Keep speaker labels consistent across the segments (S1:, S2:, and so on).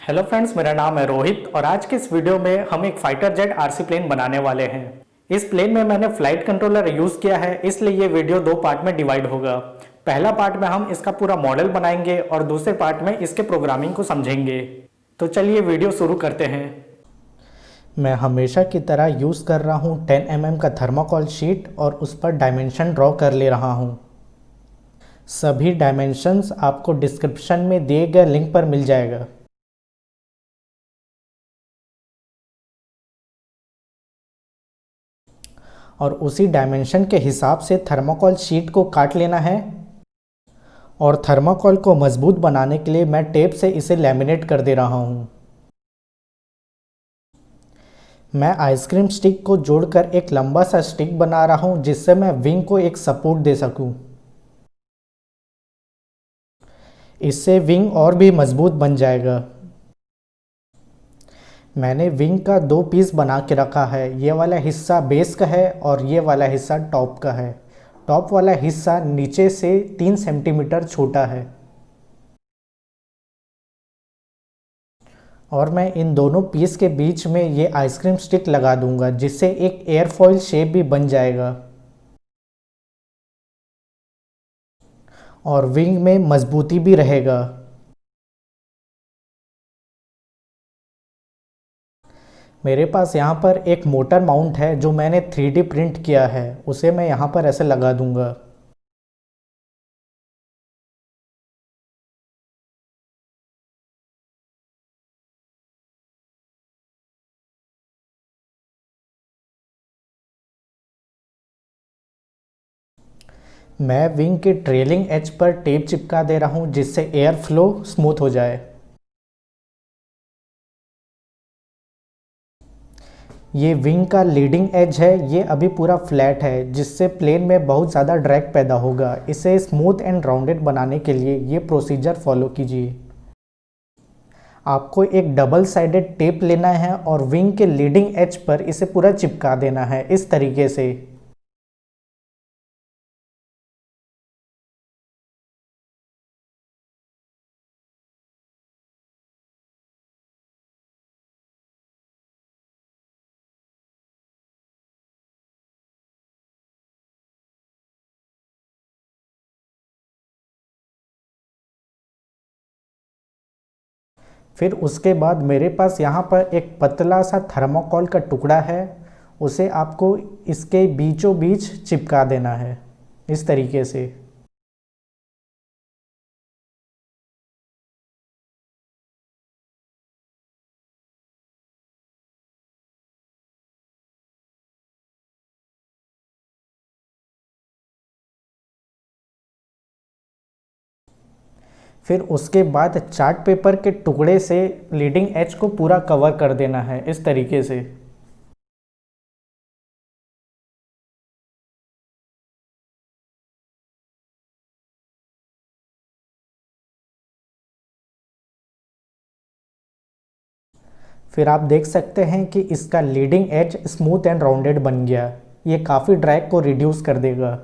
S1: Hello friends, मेरा नाम है रोहित और आज के इस वीडियो में हम एक फाइटर जेट आरसी प्लेन बनाने वाले हैं। इस प्लेन में मैंने फ्लाइट कंट्रोलर यूज़ किया है, इसलिए ये वीडियो दो पार्ट में डिवाइड होगा। पहला पार्ट में हम इसका पूरा मॉडल बनाएंगे और दूसरे पार्ट में इसके प्रोग्रामिंग को समझेंगे। तो चलिए वीडियो शुरू करते हैं। मैं हमेशा की तरह यूज़ कर रहा हूँ 10 mm का थर्माकोल शीट और उस पर डायमेंशन ड्रॉ कर ले रहा हूँ। सभी डायमेंशंस आपको डिस्क्रिप्शन में दिए गए लिंक पर मिल जाएगा। और उसी डायमेंशन के हिसाब से थर्माकोल शीट को काट लेना है। और थर्माकोल को मजबूत बनाने के लिए मैं टेप से इसे लैमिनेट कर दे रहा हूँ। मैं आइसक्रीम स्टिक को जोड़कर एक लंबा सा स्टिक बना रहा हूँ, जिससे मैं विंग को एक सपोर्ट दे सकूँ। इससे विंग और भी मजबूत बन जाएगा। मैंने विंग का दो पीस बना के रखा है। ये वाला हिस्सा बेस का है और ये वाला हिस्सा टॉप का है। टॉप वाला हिस्सा नीचे से 3 सेंटीमीटर छोटा है। और मैं इन दोनों पीस के बीच में ये आइसक्रीम स्टिक लगा दूंगा, जिससे एक एयरफॉइल शेप भी बन जाएगा और विंग में मजबूती भी रहेगा। मेरे पास यहाँ पर एक मोटर माउंट है जो मैंने 3D प्रिंट किया है, उसे मैं यहाँ पर ऐसे लगा दूंगा। मैं विंग के ट्रेलिंग एज पर टेप चिपका दे रहा हूँ, जिससे एयर फ्लो स्मूथ हो जाए। ये विंग का लीडिंग एज है, ये अभी पूरा फ्लैट है, जिससे प्लेन में बहुत ज़्यादा ड्रैग पैदा होगा। इसे स्मूथ एंड राउंडेड बनाने के लिए ये प्रोसीजर फॉलो कीजिए। आपको एक डबल साइडेड टेप लेना है और विंग के लीडिंग एज पर इसे पूरा चिपका देना है इस तरीके से। फिर उसके बाद मेरे पास यहाँ पर एक पतला सा थर्माकोल का टुकड़ा है, उसे आपको इसके बीचों बीच चिपका देना है इस तरीके से। फिर उसके बाद चार्ट पेपर के टुकड़े से लीडिंग एज को पूरा कवर कर देना है इस तरीके से। फिर आप देख सकते हैं कि इसका leading edge smooth and rounded बन गया। ये काफ़ी ड्रैग को रिड्यूस कर देगा।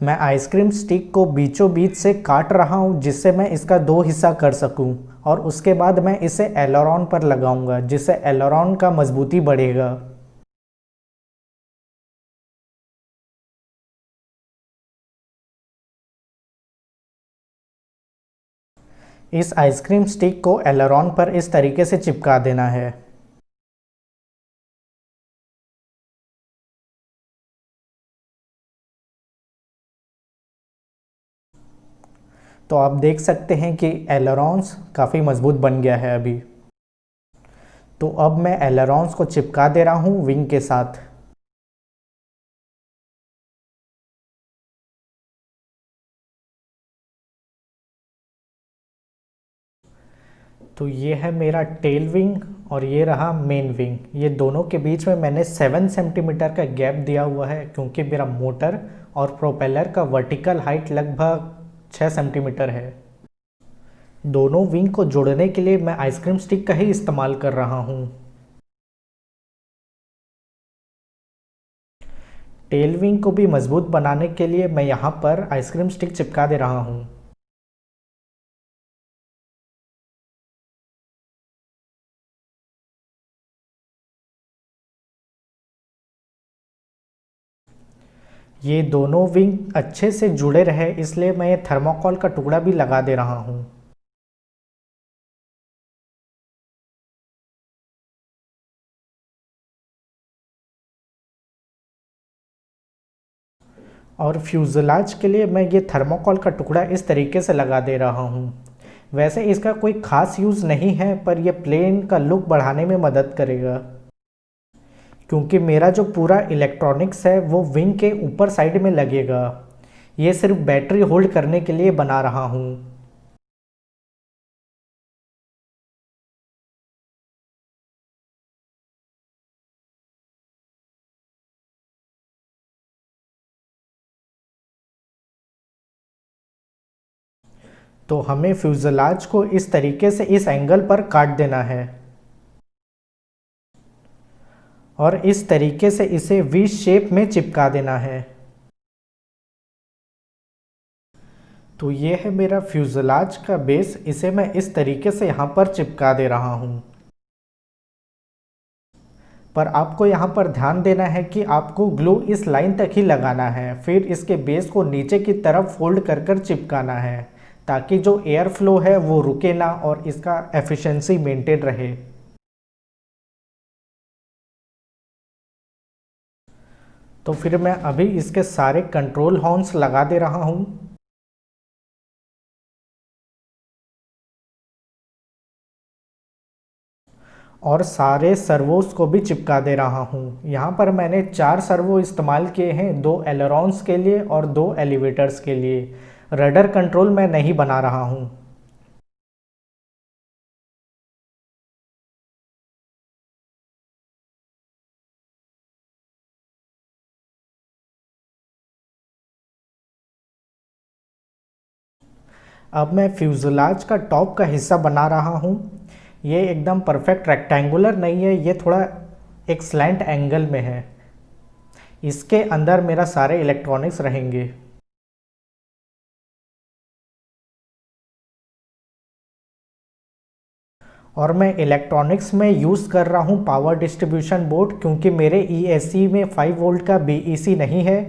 S1: मैं आइसक्रीम स्टिक को बीचों बीच से काट रहा हूँ, जिससे मैं इसका दो हिस्सा कर सकूँ। और उसके बाद मैं इसे एलरॉन पर लगाऊंगा, जिससे एलरॉन का मजबूती बढ़ेगा। इस आइसक्रीम स्टिक को एलरॉन पर इस तरीके से चिपका देना है। तो आप देख सकते हैं कि एलरॉन्स काफ़ी मजबूत बन गया है अभी। तो अब मैं एलरॉन्स को चिपका दे रहा हूँ विंग के साथ। तो ये है मेरा टेल विंग और ये रहा मेन विंग। ये दोनों के बीच में मैंने 7 सेंटीमीटर का गैप दिया हुआ है क्योंकि मेरा मोटर और प्रोपेलर का वर्टिकल हाइट लगभग 6 सेंटीमीटर है। दोनों विंग को जोड़ने के लिए मैं आइसक्रीम स्टिक का ही इस्तेमाल कर रहा हूँ। टेल विंग को भी मजबूत बनाने के लिए मैं यहाँ पर आइसक्रीम स्टिक चिपका दे रहा हूँ। ये दोनों विंग अच्छे से जुड़े रहे इसलिए मैं ये थर्माकोल का टुकड़ा भी लगा दे रहा हूँ। और फ्यूज़लाज के लिए मैं ये थर्माकोल का टुकड़ा इस तरीके से लगा दे रहा हूँ। वैसे इसका कोई ख़ास यूज़ नहीं है पर यह प्लेन का लुक बढ़ाने में मदद करेगा क्योंकि मेरा जो पूरा इलेक्ट्रॉनिक्स है वो विंग के ऊपर साइड में लगेगा। ये सिर्फ बैटरी होल्ड करने के लिए बना रहा हूँ। तो हमें फ्यूज़लाज को इस तरीके से इस एंगल पर काट देना है और इस तरीके से इसे वी शेप में चिपका देना है। तो ये है मेरा फ्यूज़लाज का बेस। इसे मैं इस तरीके से यहाँ पर चिपका दे रहा हूँ। पर आपको यहाँ पर ध्यान देना है कि आपको ग्लू इस लाइन तक ही लगाना है, फिर इसके बेस को नीचे की तरफ फोल्ड कर कर चिपकाना है ताकि जो एयर फ्लो है वो रुके ना और इसका एफिशिएंसी मेंटेन रहे। तो फिर मैं अभी इसके सारे कंट्रोल हॉर्न्स लगा दे रहा हूँ और सारे सर्वोस को भी चिपका दे रहा हूँ। यहाँ पर मैंने 4 सर्वो इस्तेमाल किए हैं, 2 एलरॉन्स के लिए और 2 एलिवेटर्स के लिए। रडर कंट्रोल मैं नहीं बना रहा हूँ। अब मैं फ्यूज़लाज का टॉप का हिस्सा बना रहा हूँ। ये एकदम परफेक्ट रेक्टेंगुलर नहीं है, ये थोड़ा एक स्लैंट एंगल में है। इसके अंदर मेरा सारे इलेक्ट्रॉनिक्स रहेंगे। और मैं इलेक्ट्रॉनिक्स में यूज़ कर रहा हूँ पावर डिस्ट्रीब्यूशन बोर्ड क्योंकि मेरे ESC में 5 वोल्ट का BEC नहीं है।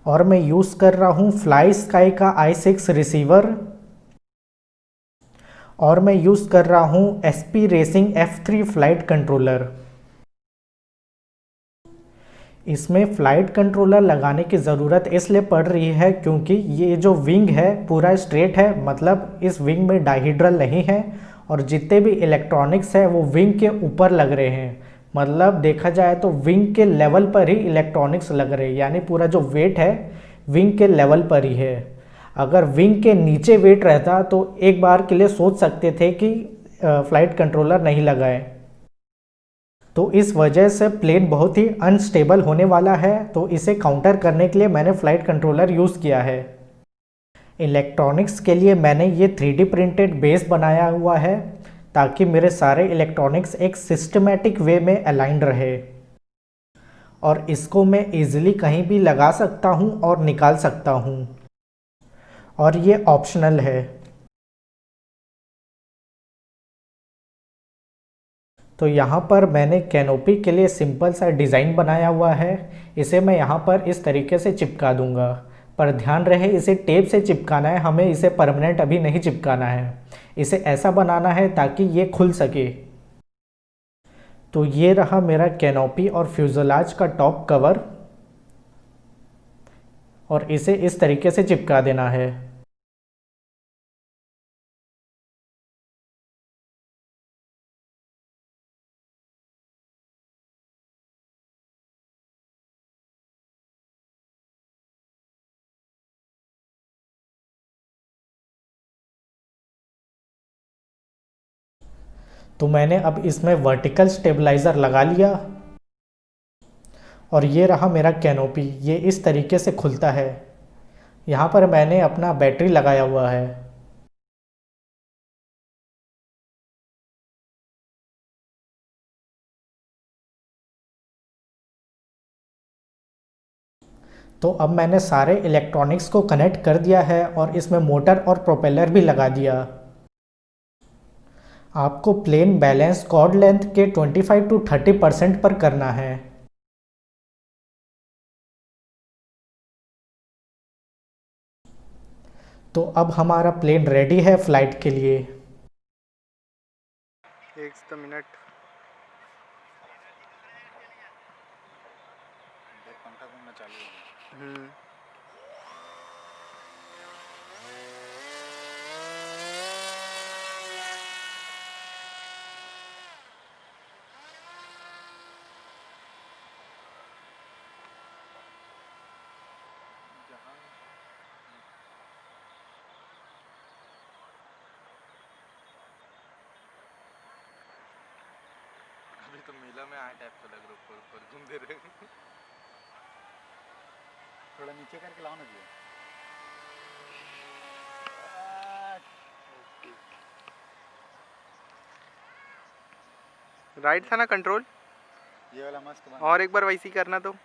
S1: और मैं यूज़ कर रहा हूँ फ्लाई स्काई का i6 रिसीवर। और मैं यूज़ कर रहा हूँ SP racing F3 flight controller. इसमें फ़्लाइट कंट्रोलर लगाने की ज़रूरत इसलिए पड़ रही है क्योंकि ये जो विंग है पूरा स्ट्रेट है, मतलब इस विंग में डाइहेड्रल नहीं है और जितने भी इलेक्ट्रॉनिक्स है वो विंग के ऊपर लग रहे हैं। मतलब देखा जाए तो विंग के लेवल पर ही इलेक्ट्रॉनिक्स लग रहे हैं, यानी पूरा जो वेट है विंग के लेवल पर ही है। अगर विंग के नीचे वेट रहता तो एक बार के लिए सोच सकते थे कि फ़्लाइट कंट्रोलर नहीं लगाए। तो इस वजह से प्लेन बहुत ही अनस्टेबल होने वाला है, तो इसे काउंटर करने के लिए मैंने फ़्लाइट कंट्रोलर यूज़ किया है। इलेक्ट्रॉनिक्स के लिए मैंने ये 3D प्रिंटेड बेस बनाया हुआ है ताकि मेरे सारे इलेक्ट्रॉनिक्स एक सिस्टमेटिक वे में अलाइंड रहे और इसको मैं इजीली कहीं भी लगा सकता हूँ और निकाल सकता हूँ और ये ऑप्शनल है। तो यहाँ पर मैंने कैनोपी के लिए सिंपल सा डिज़ाइन बनाया हुआ है। इसे मैं यहाँ पर इस तरीके से चिपका दूंगा, पर ध्यान रहे इसे टेप से चिपकाना है, हमें इसे परमानेंट अभी नहीं चिपकाना है। इसे ऐसा बनाना है ताकि ये खुल सके। तो ये रहा मेरा कैनोपी और फ्यूज़लाज का टॉप कवर और इसे इस तरीके से चिपका देना है। तो मैंने अब इसमें वर्टिकल स्टेबलाइज़र लगा लिया और ये रहा मेरा कैनोपी। ये इस तरीके से खुलता है। यहाँ पर मैंने अपना बैटरी लगाया हुआ है। तो अब मैंने सारे इलेक्ट्रॉनिक्स को कनेक्ट कर दिया है और इसमें मोटर और प्रोपेलर भी लगा दिया। आपको प्लेन बैलेंस कॉर्ड लेंथ के 25 to 30% पर करना है। तो अब हमारा प्लेन रेडी है फ्लाइट के लिए।
S2: एक मिनट पंखा घूमना चालू हो गया। अभी तो मेला में आए टाइप का लग रहा, ऊपर ऊपर घूम दे रहे। थोड़ा नीचे करके लाओ ना जी। राइट था ना कंट्रोल, ये वाला मस्त बना। और एक बार वैसे ही करना तो।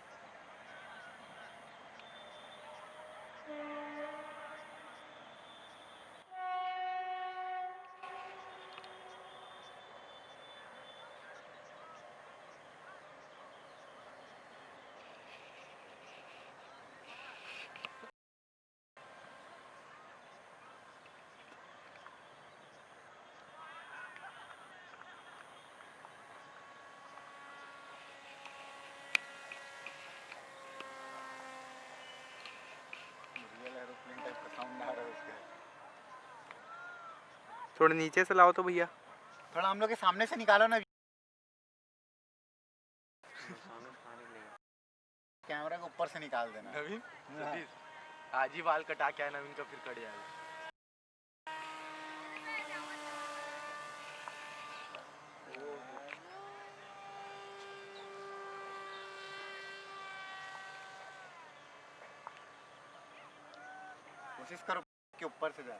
S2: थोड़ा नीचे से लाओ तो भैया, थोड़ा हम लोग के सामने से निकालो ना। कैमरा को ऊपर से निकाल देना। नवीन आज ही बाल कटा के आया नवीन का, फिर कट जाएगा। कोशिश करो कि ऊपर से जाए।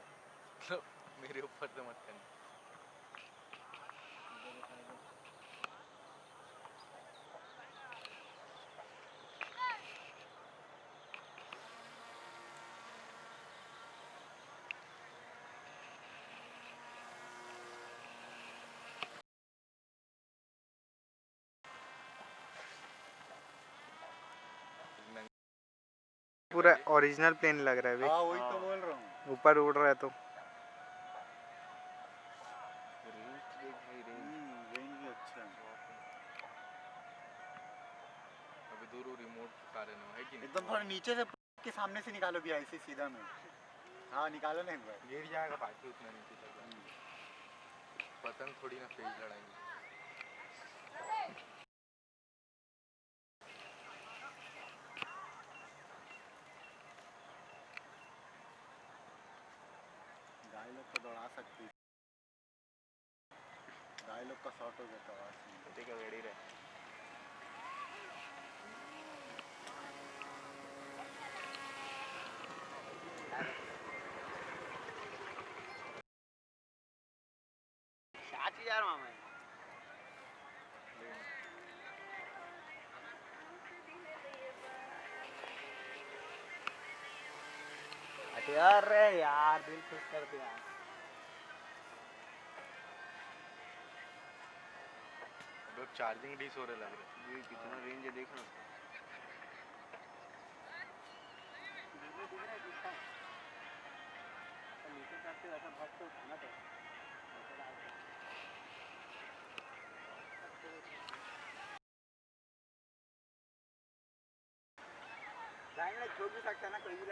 S2: मेरे ऊपर से मत करना। पूरा ओरिजिनल प्लेन लग रहा है भाई। हाँ वही तो बोल रहा हूँ, ऊपर उड़ रहा है तो। रेंज भी अच्छा है। अभी दूर रिमोट का रहे है कि एकदम थोड़ा नीचे से के सामने से निकालो भी ऐसे सीधा में। हाँ निकालो ना एक बार, गिर जाएगा बाकी उतना नीचे तक। पतंग थोड़ी ना फेज लड़ाएंगे। गाय लोग को दौड़ा सकती, गाय लोग का शॉट हो जाता है। ठीक है रेडी रहे। यार मामा अरे यार दिल खुश कर दिया। अब चार्जिंग डिस हो रहे लग रहे। ये कितना रेंज है देखना। नीचे चढ़ते वैसा भक्त तो उठाना तो छोड़ भी सकता है ना कोई भी।